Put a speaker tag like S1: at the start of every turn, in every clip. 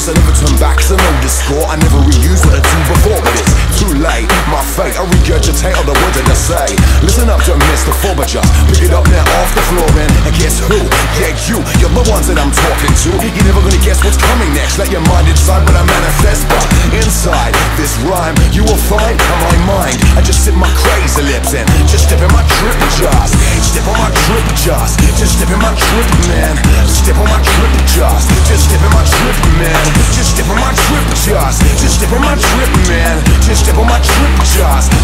S1: I never turn back, cause I know the score. I never reuse what I do before, but it's too late. My fate, I regurgitate all the words that I say. Listen up, don't miss the fall, but just pick it up now off the floor, man. And guess who? Yeah, you're the ones that I'm talking to. You're never gonna guess what's coming next. Let your mind decide what I manifest, but inside this rhyme, you will find my mind. I just sit my crazy lips and just step in my trip, just step on my trip, just step in my trip, man. Step on my trip, just step in my trip, man. Just step on my trip, just step on my trip, man. Just step on my trip,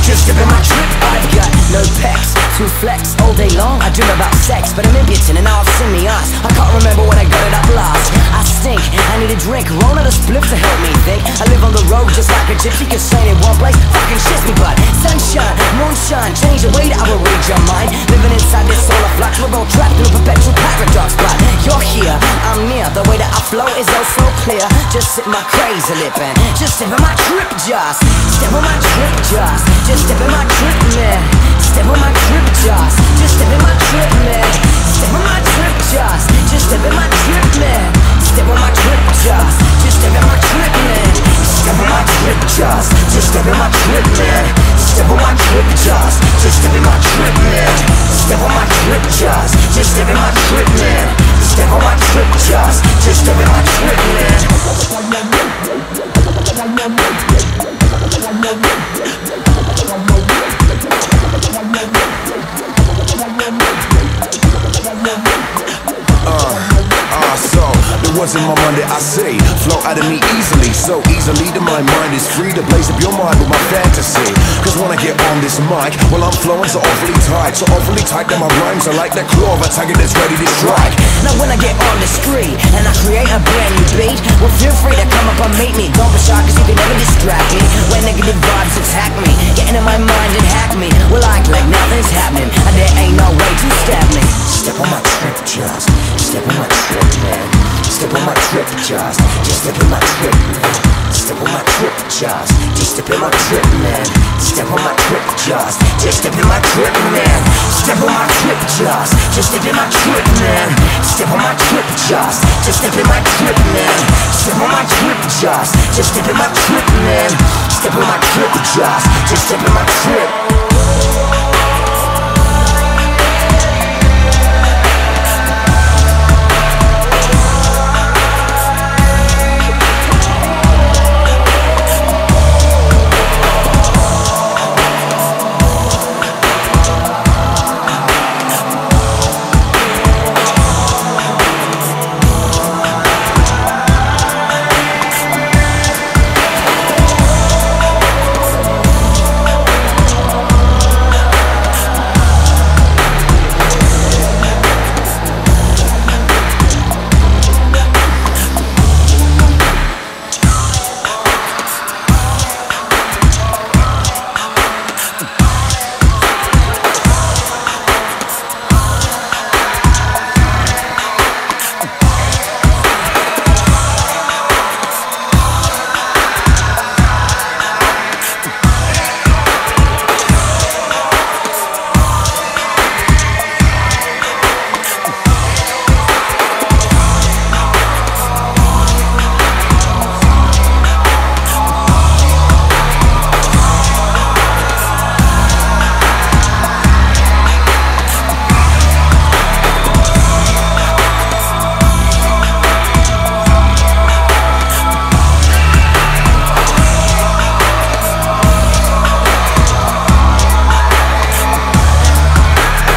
S1: just step in my trip.
S2: I've got no pecs to flex all day long. I dream about sex, but I'm impotent and now I've seen me ass. I can't remember when I got it up last. I stink, I need a drink, roll out a spliff to help me think. I live on the road just like a gypsy, cause staying in one place fucking shits me. But sunshine, moonshine, change the way that I will read your mind. Living inside this solar flux, we're all trapped in a perpetual paradox. But you're here, I'm near, the way that I flow is oh so clear. Just sit my crazy lip and just step in my trip, just step on my trip, just step in my trip, man. Step on my trip, just step in my trip, man. Step on my trip, just step in my trip, man. Step on my trip, just step in my trip, man. Step on my trip, just step in my trip, man. Step on my trip, just step in my trip, man. Step on my trip, just step in my trip, man. Step on my trip, just step in my trip, man.
S1: So the words in my mind that I say flow out of me easily, so easily that my mind is free to blaze up your mind with my fantasy. Cause when I get on this mic, well I'm flowing so awfully tight that my rhymes are like that claw of a tiger that's ready to strike.
S2: Now when I get on the street and I create a brand new beat, well feel free to come up and meet me. Don't be shy cause you can never distract me. When negative vibes attack me, get into my mind and hack me, well I act like nothing's happening and there ain't no way to stab me.
S1: Step on my trip, just step on my trip, man. Step on my trip, just step in my trip, man. Step on my trip, just step in my trip, man. Step on my trip, just step in my trip, man. Step on my trip, just step in my trip, man. Step on my trip, just step in my trip, man. Step on my trip, just step in my trip, man. Step on my trip, just step in my trip.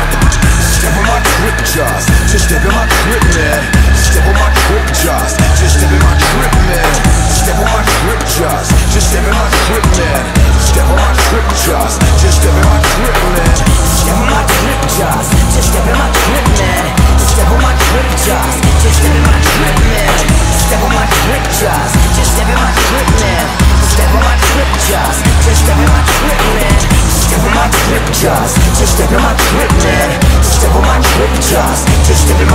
S1: Just step in my trip, man. Step on my trip, just step in my trip, man. Step on my trip, just step in my trip, man. Step on my trip, just step in my trip, man.
S2: Step on my trip, just step in my trip, man. Step on my trip, just step in my trip, man. Step on my trip, just step in my trip, man. Step on my trip, just step in my trip, man. Step on my trip, just step in my trip, man. Step on my trip, just step in my